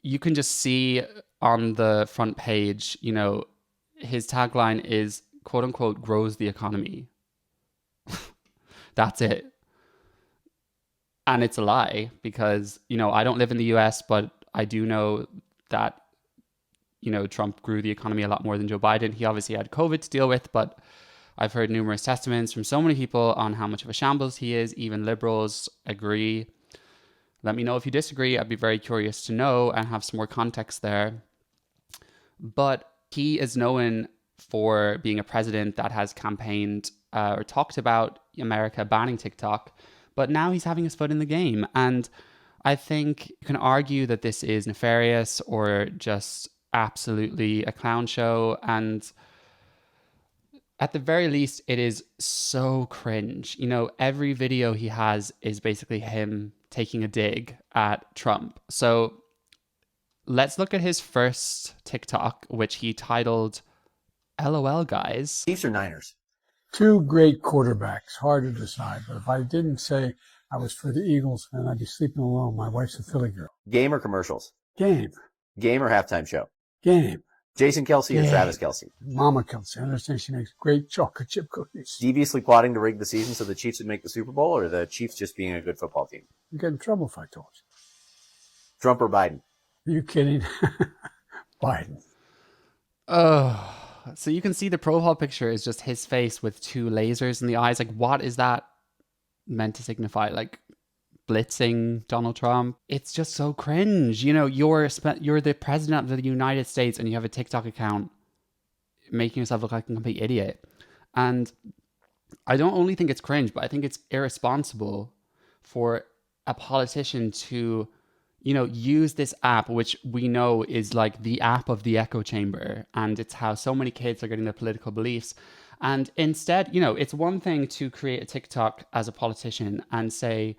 you can just see on the front page, his tagline is, quote unquote, grows the economy. That's it. And it's a lie, because, I don't live in the US, but I do know that, Trump grew the economy a lot more than Joe Biden. He obviously had COVID to deal with, but I've heard numerous testaments from so many people on how much of a shambles he is. Even liberals agree. Let me know if you disagree. I'd be very curious to know and have some more context there. But he is known for being a president that has campaigned or talked about America banning TikTok, but now he's having his foot in the game. And I think you can argue that this is nefarious or just absolutely a clown show. And at the very least, it is so cringe. Every video he has is basically him taking a dig at Trump. So let's look at his first TikTok, which he titled LOL Guys. Chiefs or Niners? Two great quarterbacks, hard to decide. But if I didn't say I was for the Eagles, then I'd be sleeping alone. My wife's a Philly girl. Game or commercials? Game. Game or halftime show? Game. Jason Kelsey or Travis Kelsey? Mama Kelsey. I understand she makes great chocolate chip cookies. Deviously plotting to rig the season so the Chiefs would make the Super Bowl, or the Chiefs just being a good football team? You get in trouble if I told you. Trump or Biden? Are you kidding? Biden. Oh, so you can see the profile picture is just his face with two lasers in the eyes. Like, what is that meant to signify? Like, blitzing Donald Trump. It's just so cringe. You know, you're the president of the United States and you have a TikTok account making yourself look like a complete idiot. And I don't only think it's cringe, but I think it's irresponsible for a politician to, you know, use this app, which we know is like the app of the echo chamber, and it's how so many kids are getting their political beliefs. And instead, you know, it's one thing to create a TikTok as a politician and say,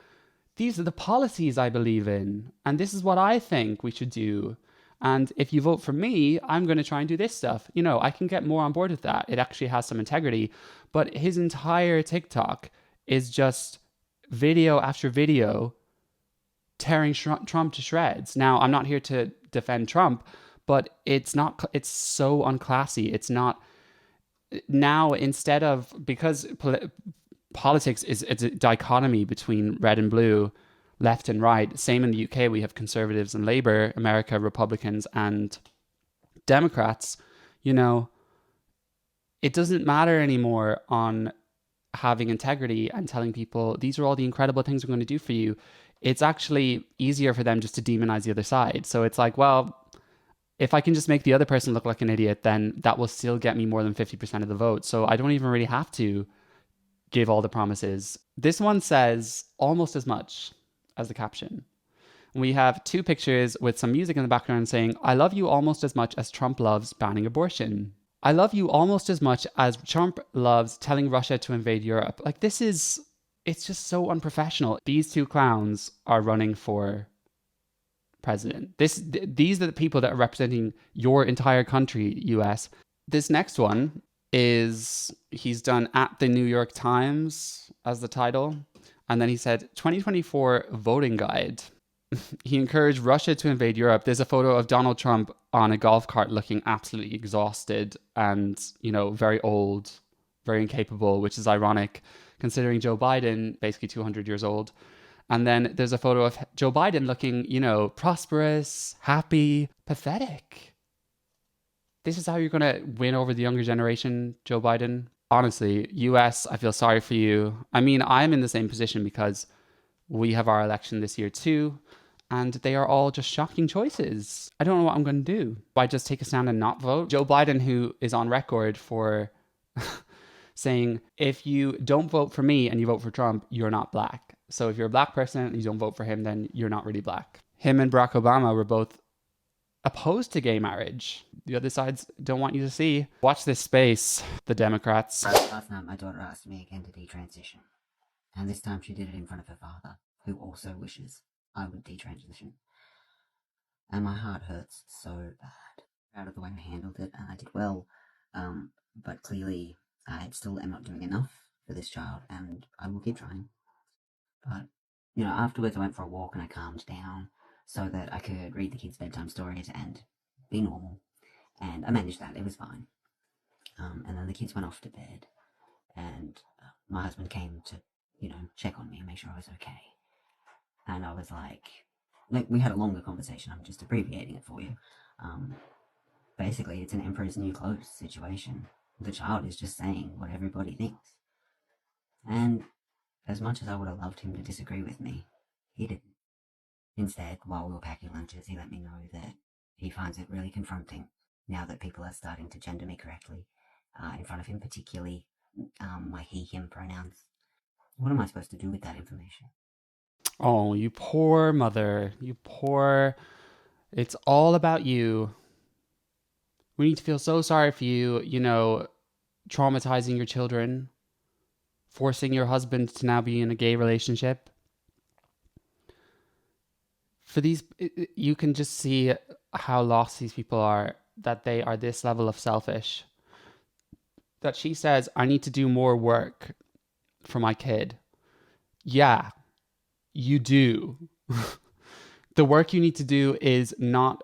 these are the policies I believe in, and this is what I think we should do. And if you vote for me, I'm going to try and do this stuff. You know, I can get more on board with that. It actually has some integrity. But his entire TikTok is just video after video tearing Trump to shreds. Now, I'm not here to defend Trump, but it's so unclassy. It's not now, instead of, because politics it's a dichotomy between red and blue, left and right. Same in the UK, we have Conservatives and Labour, America, Republicans and Democrats. You know, it doesn't matter anymore on having integrity and telling people these are all the incredible things we're going to do for you. It's actually easier for them just to demonize the other side. So it's like, well, if I can just make the other person look like an idiot, then that will still get me more than 50% of the vote. So I don't even really have to give all the promises. This one says almost as much as the caption. We have two pictures with some music in the background saying, I love you almost as much as Trump loves banning abortion. I love you almost as much as Trump loves telling Russia to invade Europe. Like, it's just so unprofessional. These two clowns are running for president. These are the people that are representing your entire country, US. This next one is, he's done at the New York Times as the title. And then he said, 2024 voting guide. He encouraged Russia to invade Europe. There's a photo of Donald Trump on a golf cart looking absolutely exhausted and, you know, very old, very incapable, which is ironic considering Joe Biden, basically 200 years old. And then there's a photo of Joe Biden looking, you know, prosperous, happy, pathetic. This is how you're going to win over the younger generation, Joe Biden? Honestly, US, I feel sorry for you. I mean, I'm in the same position because we have our election this year too, and they are all just shocking choices. I don't know what I'm going to do. Do I just take a stand and not vote? Joe Biden, who is on record for saying, if you don't vote for me and you vote for Trump, you're not black. So if you're a black person and you don't vote for him, then you're not really black. Him and Barack Obama were both opposed to gay marriage. The other sides don't want you to see. Watch this space, the Democrats. Last night my daughter asked me again to detransition. And this time she did it in front of her father, who also wishes I would detransition. And my heart hurts so bad. Proud of the way I handled it, and I did well. But clearly I still am not doing enough for this child, and I will keep trying. But, you know, afterwards I went for a walk and I calmed down so that I could read the kids bedtime stories and be normal. And I managed that, it was fine. And then the kids went off to bed, and my husband came to, you know, check on me and make sure I was okay. And I was like, we had a longer conversation, I'm just abbreviating it for you. Basically, it's an Emperor's New Clothes situation. The child is just saying what everybody thinks. And as much as I would have loved him to disagree with me, he didn't. Instead, while we were packing lunches, he let me know that he finds it really confronting now that people are starting to gender me correctly, in front of him, particularly my he, him pronouns. What am I supposed to do with that information? Oh, you poor mother. You poor... It's all about you. We need to feel so sorry for you, you know, traumatizing your children, forcing your husband to now be in a gay relationship. For these, you can just see how lost these people are, that they are this level of selfish. That she says, I need to do more work for my kid. Yeah, you do. The work you need to do is not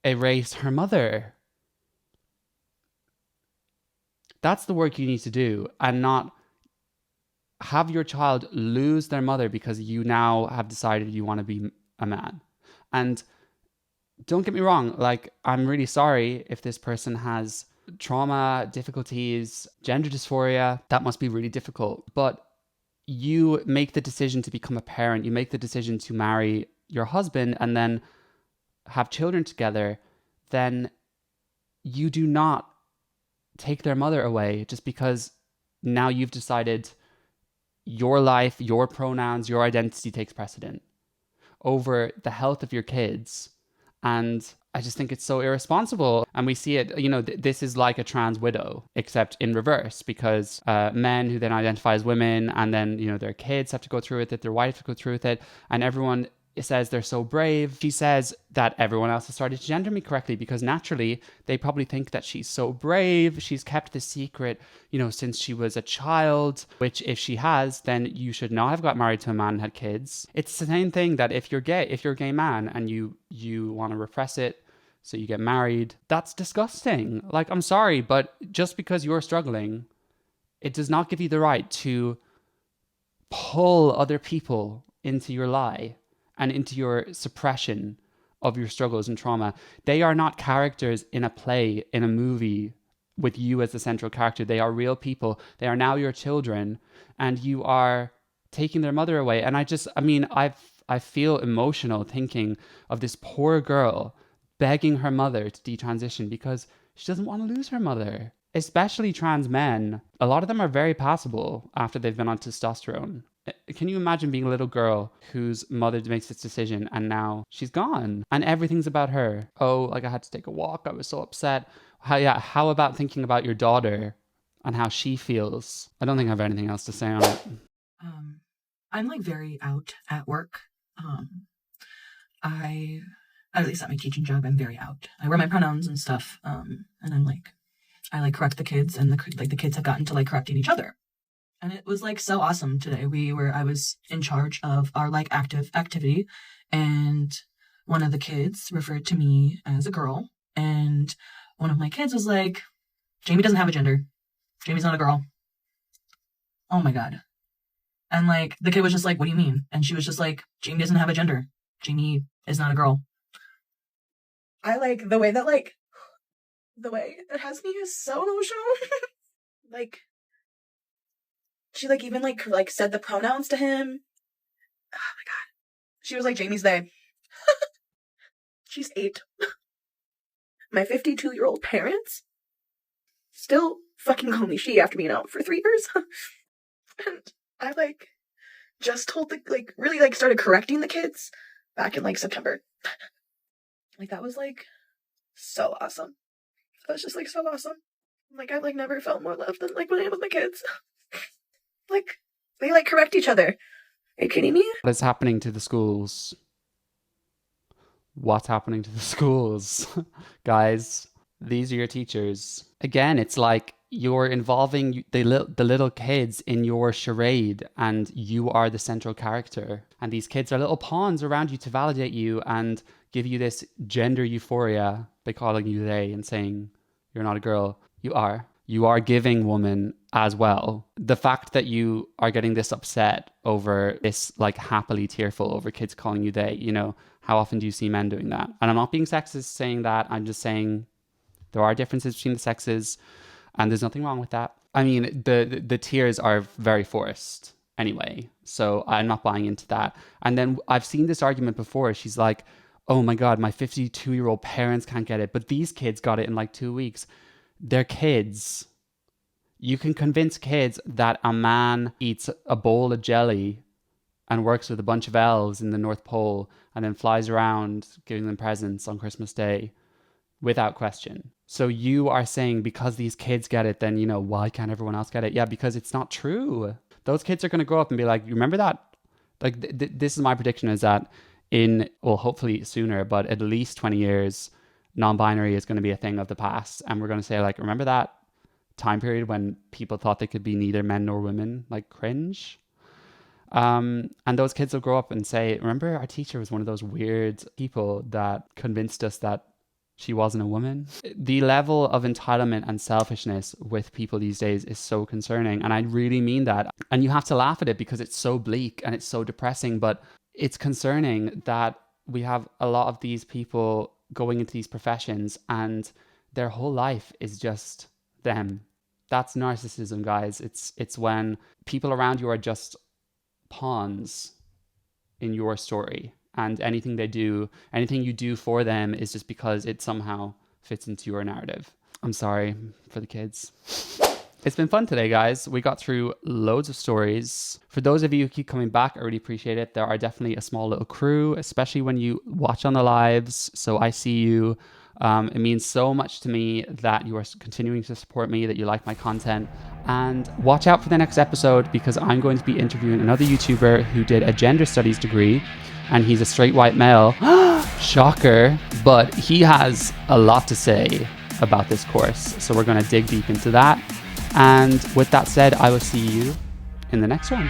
erase her mother. That's the work you need to do, and not have your child lose their mother because you now have decided you want to be a man. And don't get me wrong, like, I'm really sorry if this person has trauma, difficulties, gender dysphoria. That must be really difficult. But you make the decision to become a parent, you make the decision to marry your husband and then have children together, then you do not take their mother away just because now you've decided your life, your pronouns, your identity takes precedent over the health of your kids. And I just think it's so irresponsible. And we see it, this is like a trans widow, except in reverse, because men who then identify as women and then, their kids have to go through with it, their wife have to go through with it, and everyone says they're so brave. She says that everyone else has started to gender me correctly because naturally they probably think that she's so brave. She's kept the secret, since she was a child, which if she has, then you should not have got married to a man and had kids. It's the same thing that if you're a gay man and you want to repress it, so you get married, that's disgusting. Like, I'm sorry, but just because you're struggling, it does not give you the right to pull other people into your lie and into your suppression of your struggles and trauma. They are not characters in a play, in a movie, with you as the central character. They are real people. They are now your children, and you are taking their mother away. And I feel emotional thinking of this poor girl begging her mother to detransition because she doesn't want to lose her mother. Especially trans men. A lot of them are very passable after they've been on testosterone. Can you imagine being a little girl whose mother makes this decision and now she's gone and everything's about her? Oh, like I had to take a walk. I was so upset. How about thinking about your daughter and how she feels? I don't think I have anything else to say on it. I'm like very out at work. At least at my teaching job, I'm very out. I wear my pronouns and stuff. And I correct the kids, and the kids have gotten to like correcting each other. And it was like so awesome today. I was in charge of our like active activity, and one of the kids referred to me as a girl, and one of my kids was like, Jamie doesn't have a gender. Jamie's not a girl. Oh my God. And like the kid was just like, what do you mean? And she was just like, Jamie doesn't have a gender. Jamie is not a girl. I like the way it has me is so emotional. Like, she like even like said the pronouns to him. Oh my God. She was like, Jamie's they. She's 8. My 52-year-old parents still fucking call me she after being out for 3 years. And I like just told really started correcting the kids back in like September. Like that was like so awesome. That was just like so awesome. Like I've like never felt more loved than like when I'm with my kids. Like they like correct each other. Are you kidding me? What is happening to the schools? What's happening to the schools? Guys, these are your teachers. Again, it's like you're involving the little kids in your charade and you are the central character. And these kids are little pawns around you to validate you and give you this gender euphoria by calling you they and saying you're not a girl. You are. You are giving woman as well. The fact that you are getting this upset over this, like happily tearful over kids calling you they, how often do you see men doing that? And I'm not being sexist saying that. I'm just saying there are differences between the sexes and there's nothing wrong with that. I mean, the tears are very forced anyway. So I'm not buying into that. And then I've seen this argument before. She's like, oh my God, my 52-year-old parents can't get it. But these kids got it in like 2 weeks. They're kids. You can convince kids that a man eats a bowl of jelly and works with a bunch of elves in the North Pole and then flies around giving them presents on Christmas Day without question. So you are saying because these kids get it, then, why can't everyone else get it? Yeah, because it's not true. Those kids are going to grow up and be like, you remember that? Like, this is my prediction is that hopefully sooner, but at least 20 years, non-binary is going to be a thing of the past. And we're going to say, like, remember that time period when people thought they could be neither men nor women, like cringe? And those kids will grow up and say, remember our teacher was one of those weird people that convinced us that she wasn't a woman. The level of entitlement and selfishness with people these days is so concerning. And I really mean that. And you have to laugh at it because it's so bleak and it's so depressing. But it's concerning that we have a lot of these people going into these professions and their whole life is just them. That's narcissism, guys. It's when people around you are just pawns in your story, and anything they do, anything you do for them is just because it somehow fits into your narrative. I'm sorry for the kids. It's been fun today, guys. We got through loads of stories. For those of you who keep coming back, I really appreciate it. There are definitely a small little crew, especially when you watch on the lives. So I see you. It means so much to me that you are continuing to support me, that you like my content. And watch out for the next episode, because I'm going to be interviewing another YouTuber who did a gender studies degree, and he's a straight white male. Shocker. But he has a lot to say about this course. So we're going to dig deep into that. And with that said, I will see you in the next one.